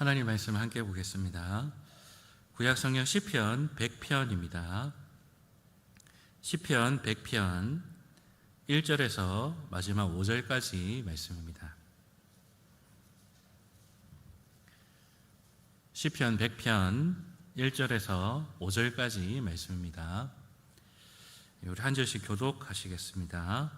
하나님 말씀 함께 보겠습니다. 구약 성경 시편 100편입니다. 시편 100편 1절에서 마지막 5절까지 말씀입니다. 시편 100편 1절에서 5절까지 말씀입니다. 우리 한 절씩 교독하시겠습니다.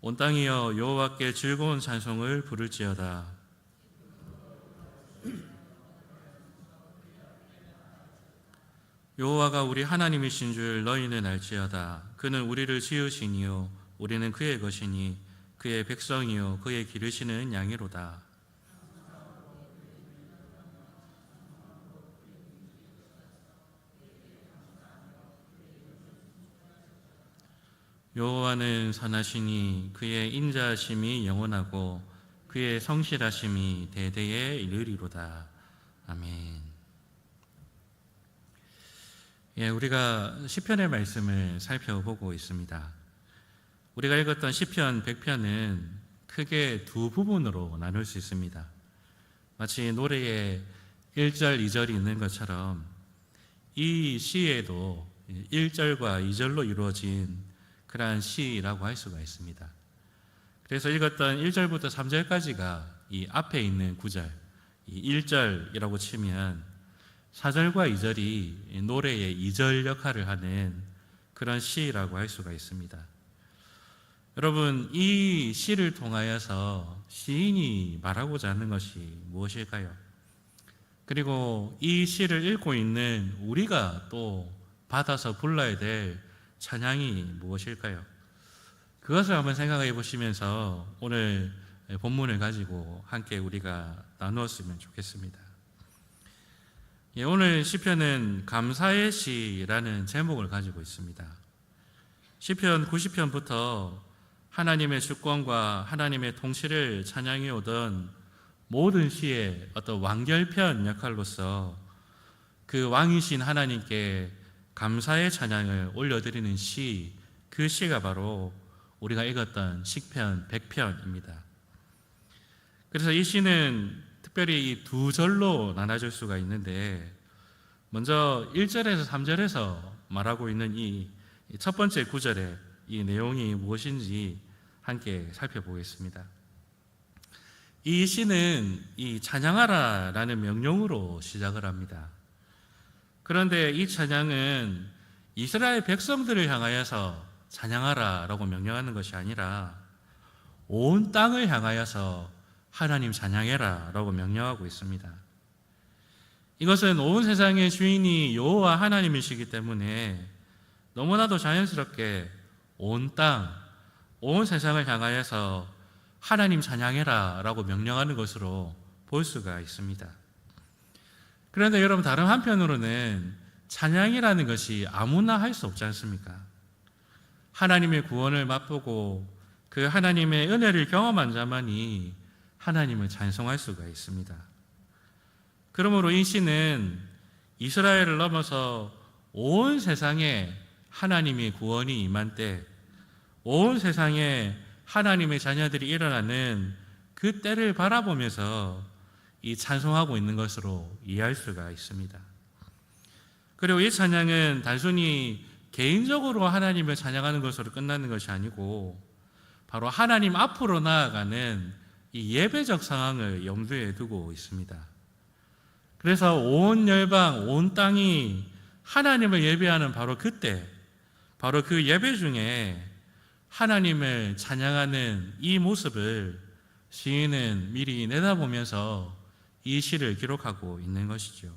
온 땅이여 여호와께 즐거운 찬송을 부를지어다. 여호와가 우리 하나님이신 줄 너희는 알지어다. 그는 우리를 지으시니요 우리는 그의 것이니 그의 백성이요 그의 기르시는 양이로다. 여호와는 선하시니 그의 인자하심이 영원하고 그의 성실하심이 대대에 이르리로다. 아멘. 우리가 시편의 말씀을 살펴보고 있습니다. 우리가 읽었던 시편 100편은 크게 두 부분으로 나눌 수 있습니다. 마치 노래에 1절, 2절이 있는 것처럼 이 시에도 1절과 2절로 이루어진 그러한 시라고 할 수가 있습니다. 그래서 읽었던 1절부터 3절까지가 이 앞에 있는 구절, 이 1절이라고 치면 4절과 2절이 노래의 2절 역할을 하는 그런 시라고 할 수가 있습니다. 여러분, 이 시를 통하여서 시인이 말하고자 하는 것이 무엇일까요? 그리고 이 시를 읽고 있는 우리가 또 받아서 불러야 될 찬양이 무엇일까요? 그것을 한번 생각해 보시면서 오늘 본문을 가지고 함께 우리가 나누었으면 좋겠습니다. 오늘 시편은 감사의 시라는 제목을 가지고 있습니다. 시편 90편부터 하나님의 주권과 하나님의 통치를 찬양해 오던 모든 시의 어떤 완결편 역할로서 그 왕이신 하나님께 감사의 찬양을 올려드리는 시, 그 시가 바로 우리가 읽었던 시편 100편입니다. 그래서 이 시는 특별히 이 두 절로 나눠질 수가 있는데, 먼저 1절에서 3절에서 말하고 있는 이 첫 번째 구절의 이 내용이 무엇인지 함께 살펴보겠습니다. 이 시는 이 찬양하라 라는 명령으로 시작을 합니다. 그런데 이 찬양은 이스라엘 백성들을 향하여서 찬양하라 라고 명령하는 것이 아니라 온 땅을 향하여서 하나님 찬양해라 라고 명령하고 있습니다. 이것은 온 세상의 주인이 여호와 하나님이시기 때문에 너무나도 자연스럽게 온 땅, 온 세상을 향하여서 하나님 찬양해라 라고 명령하는 것으로 볼 수가 있습니다. 그런데 여러분, 다른 한편으로는 찬양이라는 것이 아무나 할 수 없지 않습니까? 하나님의 구원을 맛보고 그 하나님의 은혜를 경험한 자만이 하나님을 찬송할 수가 있습니다. 그러므로 이 시는 이스라엘을 넘어서 온 세상에 하나님의 구원이 임한 때, 온 세상에 하나님의 자녀들이 일어나는 그 때를 바라보면서 이 찬송하고 있는 것으로 이해할 수가 있습니다. 그리고 이 찬양은 단순히 개인적으로 하나님을 찬양하는 것으로 끝나는 것이 아니고 바로 하나님 앞으로 나아가는 이 예배적 상황을 염두에 두고 있습니다. 그래서 온 열방, 온 땅이 하나님을 예배하는 바로 그때, 바로 그 예배 중에 하나님을 찬양하는 이 모습을 시인은 미리 내다보면서 이 시를 기록하고 있는 것이죠.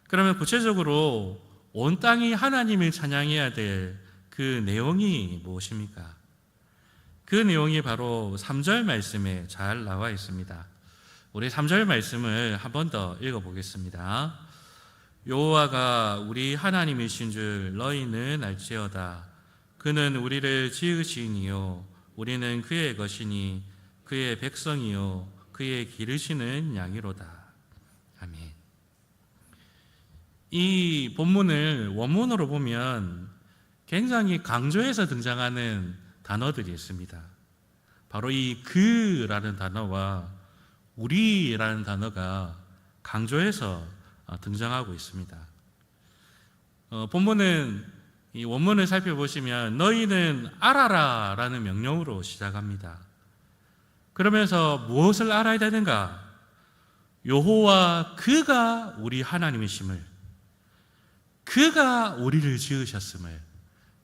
그러면 구체적으로 온 땅이 하나님을 찬양해야 될 그 내용이 무엇입니까? 그 내용이 바로 3절 말씀에 잘 나와 있습니다. 우리 3절 말씀을 한 번 더 읽어보겠습니다. 여호와가 우리 하나님이신 줄 너희는 알지어다. 그는 우리를 지으시니요 우리는 그의 것이니 그의 백성이요 그의 기르시는 양이로다. 아멘. 이 본문을 원문으로 보면 굉장히 강조해서 등장하는 단어들이 있습니다. 바로 이 그라는 단어와 우리라는 단어가 강조해서 등장하고 있습니다. 본문은 이 원문을 살펴보시면 너희는 알아라 라는 명령으로 시작합니다. 그러면서 무엇을 알아야 되는가? 여호와 그가 우리 하나님이심을, 그가 우리를 지으셨음을,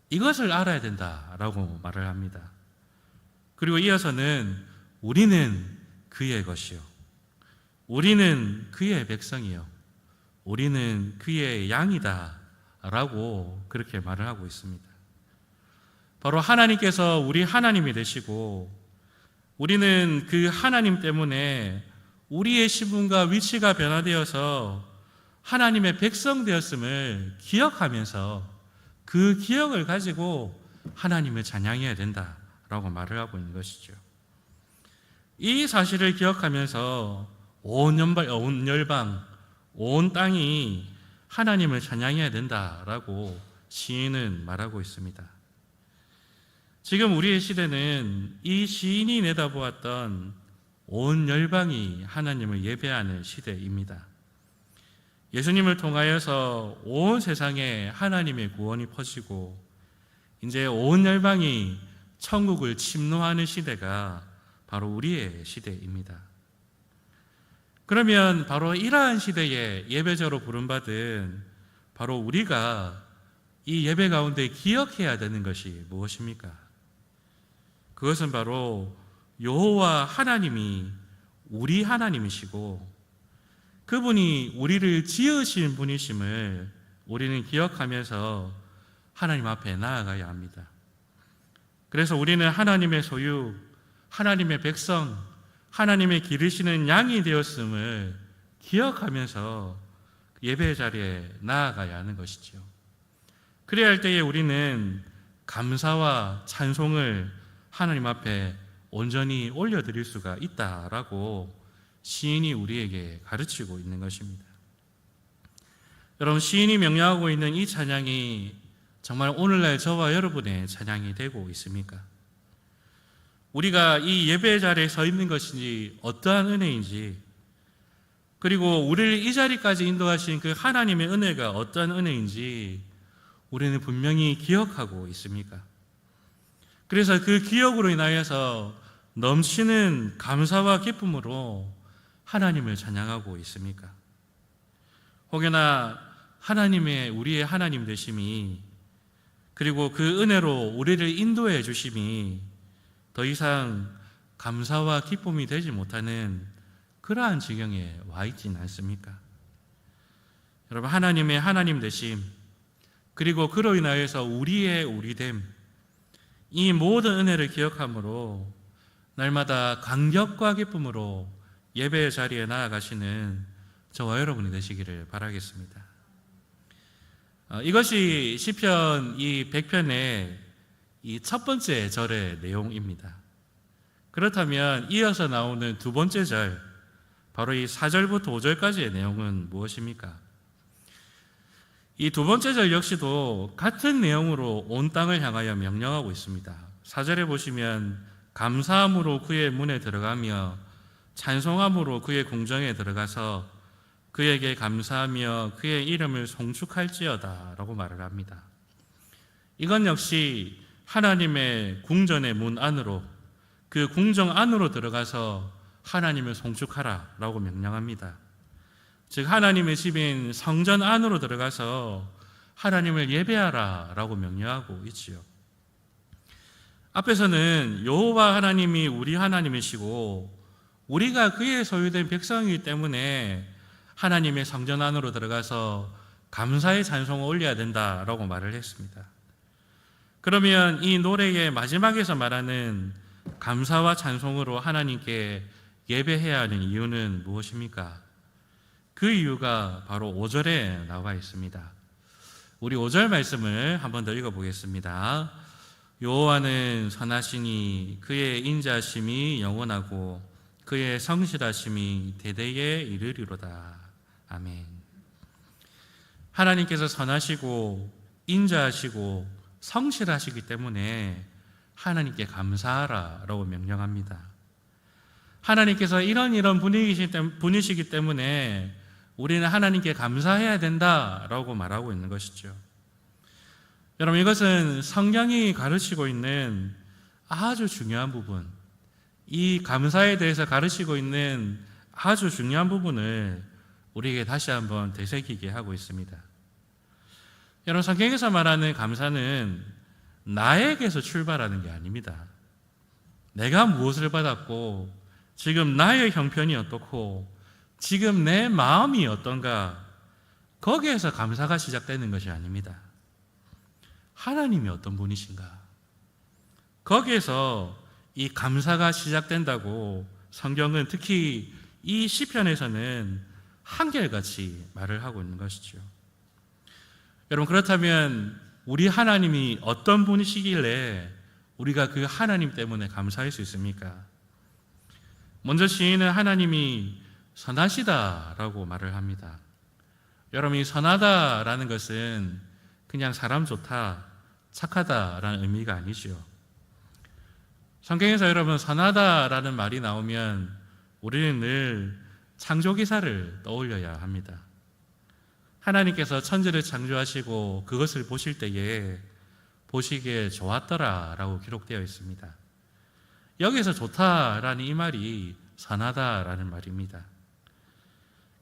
이것을 알아야 된다라고 말을 합니다. 그리고 이어서는 우리는 그의 것이요, 우리는 그의 백성이요, 우리는 그의 양이다 라고 그렇게 말을 하고 있습니다. 바로 하나님께서 우리 하나님이 되시고 우리는 그 하나님 때문에 우리의 신분과 위치가 변화되어서 하나님의 백성 되었음을 기억하면서 그 기억을 가지고 하나님을 찬양해야 된다라고 말을 하고 있는 것이죠. 이 사실을 기억하면서 온 열방, 온 땅이 하나님을 찬양해야 된다라고 시인은 말하고 있습니다. 지금 우리의 시대는 이 시인이 내다보았던 온 열방이 하나님을 예배하는 시대입니다. 예수님을 통하여서 온 세상에 하나님의 구원이 퍼지고 이제 온 열방이 천국을 침노하는 시대가 바로 우리의 시대입니다. 그러면 바로 이러한 시대에 예배자로 부름받은 바로 우리가 이 예배 가운데 기억해야 되는 것이 무엇입니까? 그것은 바로 여호와 하나님이 우리 하나님이시고 그분이 우리를 지으신 분이심을 우리는 기억하면서 하나님 앞에 나아가야 합니다. 그래서 우리는 하나님의 소유, 하나님의 백성, 하나님의 기르시는 양이 되었음을 기억하면서 예배 자리에 나아가야 하는 것이죠. 그래야 할 때에 우리는 감사와 찬송을 하나님 앞에 온전히 올려드릴 수가 있다라고 시인이 우리에게 가르치고 있는 것입니다. 여러분, 시인이 명령하고 있는 이 찬양이 정말 오늘날 저와 여러분의 찬양이 되고 있습니까? 우리가 이 예배 자리에 서 있는 것인지 어떠한 은혜인지, 그리고 우리를 이 자리까지 인도하신 그 하나님의 은혜가 어떠한 은혜인지 우리는 분명히 기억하고 있습니까? 그래서 그 기억으로 인하여서 넘치는 감사와 기쁨으로 하나님을 찬양하고 있습니까? 혹여나 하나님의 우리의 하나님 되심이, 그리고 그 은혜로 우리를 인도해 주심이 더 이상 감사와 기쁨이 되지 못하는 그러한 지경에 와 있지는 않습니까? 여러분, 하나님의 하나님 되심, 그리고 그로 인하여서 우리의 우리됨, 이 모든 은혜를 기억함으로 날마다 감격과 기쁨으로 예배의 자리에 나아가시는 저와 여러분이 되시기를 바라겠습니다. 이것이 시편 이 100편의 이 첫 번째 절의 내용입니다. 그렇다면 이어서 나오는 두 번째 절, 바로 이 4절부터 5절까지의 내용은 무엇입니까? 이 두 번째 절 역시도 같은 내용으로 온 땅을 향하여 명령하고 있습니다. 4절에 보시면 감사함으로 그의 문에 들어가며 찬송함으로 그의 궁정에 들어가서 그에게 감사하며 그의 이름을 송축할지어다 라고 말을 합니다. 이건 역시 하나님의 궁전의 문 안으로, 그 궁정 안으로 들어가서 하나님을 송축하라 라고 명령합니다. 즉 하나님의 집인 성전 안으로 들어가서 하나님을 예배하라 라고 명령하고 있지요. 앞에서는 여호와 하나님이 우리 하나님이시고 우리가 그의 소유된 백성이기 때문에 하나님의 성전 안으로 들어가서 감사의 찬송을 올려야 된다라고 말을 했습니다. 그러면 이 노래의 마지막에서 말하는 감사와 찬송으로 하나님께 예배해야 하는 이유는 무엇입니까? 그 이유가 바로 5절에 나와 있습니다. 우리 5절 말씀을 한 번 더 읽어보겠습니다. 여호와는 선하시니 그의 인자하심이 영원하고 그의 성실하심이 대대에 이르리로다. 아멘. 하나님께서 선하시고 인자하시고 성실하시기 때문에 하나님께 감사하라 라고 명령합니다. 하나님께서 이런 분이시기 때문에 우리는 하나님께 감사해야 된다라고 말하고 있는 것이죠. 여러분, 이것은 성경이 가르치고 있는 아주 중요한 부분, 이 감사에 대해서 가르치고 있는 아주 중요한 부분을 우리에게 다시 한번 되새기게 하고 있습니다. 여러분, 성경에서 말하는 감사는 나에게서 출발하는 게 아닙니다. 내가 무엇을 받았고 지금 나의 형편이 어떻고 지금 내 마음이 어떤가, 거기에서 감사가 시작되는 것이 아닙니다. 하나님이 어떤 분이신가, 거기에서 이 감사가 시작된다고 성경은 특히 이 시편에서는 한결같이 말을 하고 있는 것이죠. 여러분, 그렇다면 우리 하나님이 어떤 분이시길래 우리가 그 하나님 때문에 감사할 수 있습니까? 먼저 시인은 하나님이 선하시다라고 말을 합니다. 여러분, 이 선하다라는 것은 그냥 사람 좋다, 착하다라는 의미가 아니죠. 성경에서 여러분, 선하다라는 말이 나오면 우리는 늘 창조기사를 떠올려야 합니다. 하나님께서 천지를 창조하시고 그것을 보실 때에 보시기에 좋았더라라고 기록되어 있습니다. 여기서 좋다라는 이 말이 선하다라는 말입니다.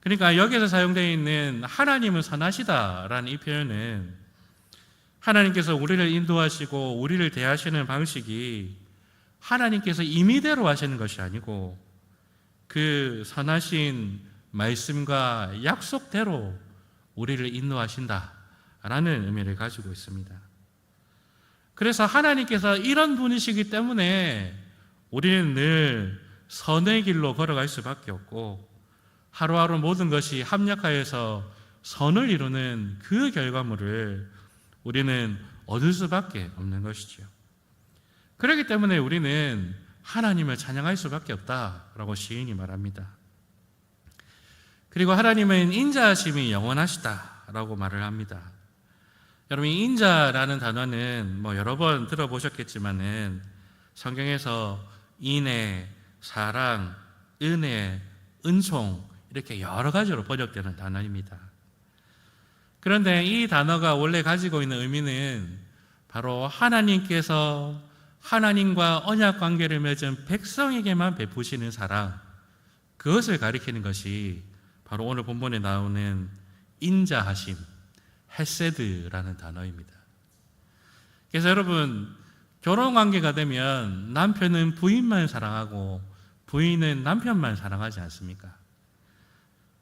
그러니까 여기서 사용되어 있는 하나님은 선하시다라는 이 표현은 하나님께서 우리를 인도하시고 우리를 대하시는 방식이 하나님께서 임의대로 하시는 것이 아니고 그 선하신 말씀과 약속대로 우리를 인도하신다라는 의미를 가지고 있습니다. 그래서 하나님께서 이런 분이시기 때문에 우리는 늘 선의 길로 걸어갈 수밖에 없고 하루하루 모든 것이 합력하여서 선을 이루는 그 결과물을 우리는 얻을 수밖에 없는 것이죠. 그렇기 때문에 우리는 하나님을 찬양할 수밖에 없다라고 시인이 말합니다. 그리고 하나님은 인자하심이 영원하시다라고 말을 합니다. 여러분, 인자라는 단어는 여러 번 들어보셨겠지만은 성경에서 인애, 사랑, 은혜, 은총 이렇게 여러 가지로 번역되는 단어입니다. 그런데 이 단어가 원래 가지고 있는 의미는 바로 하나님께서 하나님과 언약 관계를 맺은 백성에게만 베푸시는 사랑, 그것을 가리키는 것이 바로 오늘 본문에 나오는 인자하심, 헤세드라는 단어입니다. 그래서 여러분, 결혼관계가 되면 남편은 부인만 사랑하고 부인은 남편만 사랑하지 않습니까?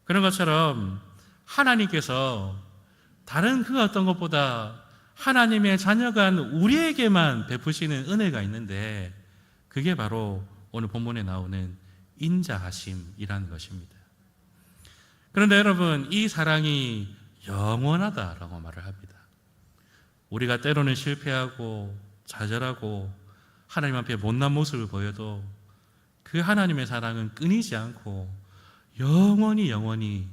그런 것처럼 하나님께서 다른 그 어떤 것보다 하나님의 자녀간 우리에게만 베푸시는 은혜가 있는데 그게 바로 오늘 본문에 나오는 인자하심이라는 것입니다. 그런데 여러분, 이 사랑이 영원하다라고 말을 합니다. 우리가 때로는 실패하고 좌절하고 하나님 앞에 못난 모습을 보여도 그 하나님의 사랑은 끊이지 않고 영원히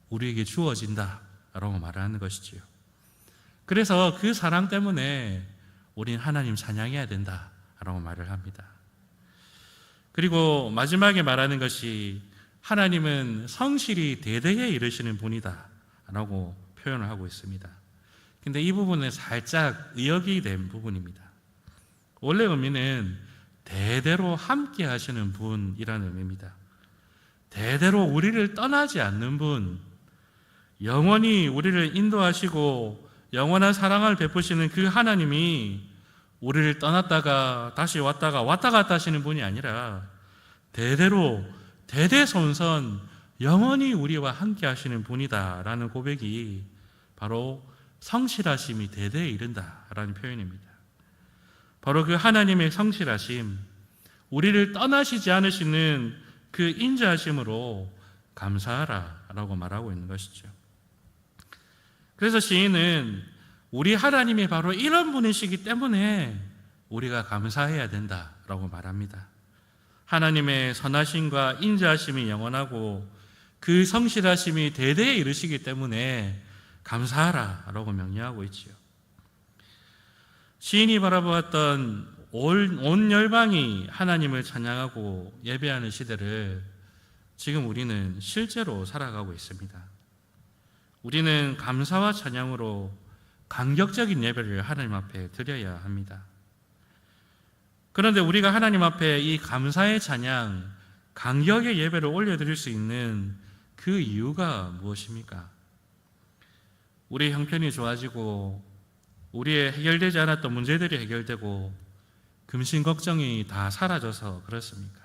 우리에게 주어진다라고 말하는 것이지요. 그래서 그 사랑 때문에 우리는 하나님 찬양해야 된다라고 말을 합니다. 그리고 마지막에 말하는 것이 하나님은 성실히 대대에 이르시는 분이다라고 표현을 하고 있습니다. 근데 이 부분은 살짝 의역이 된 부분입니다. 원래 의미는 대대로 함께 하시는 분이라는 의미입니다. 대대로 우리를 떠나지 않는 분, 영원히 우리를 인도하시고 영원한 사랑을 베푸시는 그 하나님이 우리를 떠났다가 다시 왔다 갔다 하시는 분이 아니라 대대로 대대손손 영원히 우리와 함께 하시는 분이다라는 고백이 바로 성실하심이 대대에 이른다라는 표현입니다. 바로 그 하나님의 성실하심, 우리를 떠나시지 않으시는 그 인자하심으로 감사하라라고 말하고 있는 것이죠. 그래서 시인은 우리 하나님이 바로 이런 분이시기 때문에 우리가 감사해야 된다라고 말합니다. 하나님의 선하심과 인자하심이 영원하고 그 성실하심이 대대에 이르시기 때문에 감사하라라고 명령하고 있지요. 시인이 바라보았던 온 열방이 하나님을 찬양하고 예배하는 시대를 지금 우리는 실제로 살아가고 있습니다. 우리는 감사와 찬양으로 감격적인 예배를 하나님 앞에 드려야 합니다. 그런데 우리가 하나님 앞에 이 감사의 찬양, 감격의 예배를 올려드릴 수 있는 그 이유가 무엇입니까? 우리의 형편이 좋아지고 우리의 해결되지 않았던 문제들이 해결되고 금신 걱정이 다 사라져서 그렇습니까?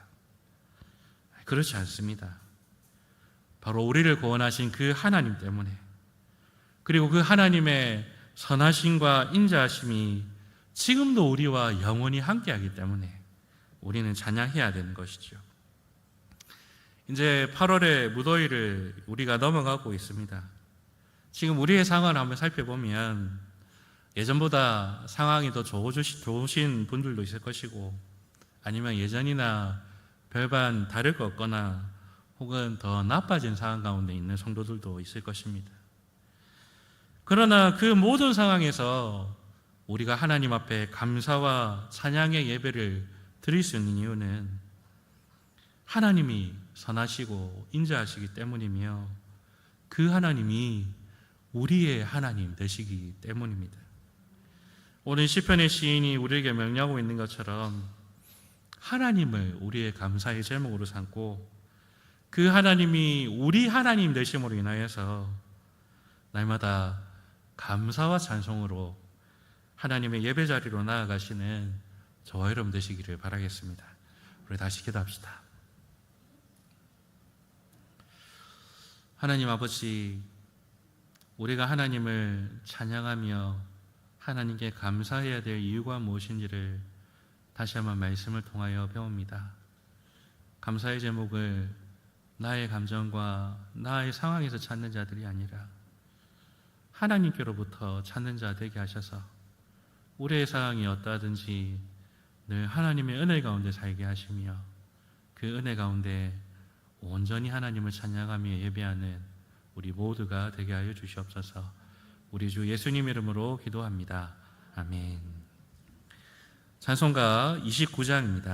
그렇지 않습니다. 바로 우리를 구원하신 그 하나님 때문에, 그리고 그 하나님의 선하심과 인자하심이 지금도 우리와 영원히 함께하기 때문에 우리는 찬양해야 되는 것이죠. 이제 8월의 무더위를 우리가 넘어가고 있습니다. 지금 우리의 상황을 한번 살펴보면 예전보다 상황이 더 좋으신 분들도 있을 것이고, 아니면 예전이나 별반 다를 것 없거나 혹은 더 나빠진 상황 가운데 있는 성도들도 있을 것입니다. 그러나 그 모든 상황에서 우리가 하나님 앞에 감사와 찬양의 예배를 드릴 수 있는 이유는 하나님이 선하시고 인자하시기 때문이며, 그 하나님이 우리의 하나님 되시기 때문입니다. 오늘 시편의 시인이 우리에게 명령하고 있는 것처럼 하나님을 우리의 감사의 제목으로 삼고, 그 하나님이 우리 하나님 되심으로 인하여서 날마다 감사와 찬송으로 하나님의 예배 자리로 나아가시는 저와 여러분 되시기를 바라겠습니다. 우리 다시 기도합시다. 하나님 아버지, 우리가 하나님을 찬양하며 하나님께 감사해야 될 이유가 무엇인지를 다시 한번 말씀을 통하여 배웁니다. 감사의 제목을 나의 감정과 나의 상황에서 찾는 자들이 아니라 하나님께로부터 찾는 자 되게 하셔서 우리의 상황이 어떠하든지 늘 하나님의 은혜 가운데 살게 하시며, 그 은혜 가운데 온전히 하나님을 찬양하며 예배하는 우리 모두가 되게 하여 주시옵소서. 우리 주 예수님 이름으로 기도합니다. 아멘. 찬송가 29장입니다.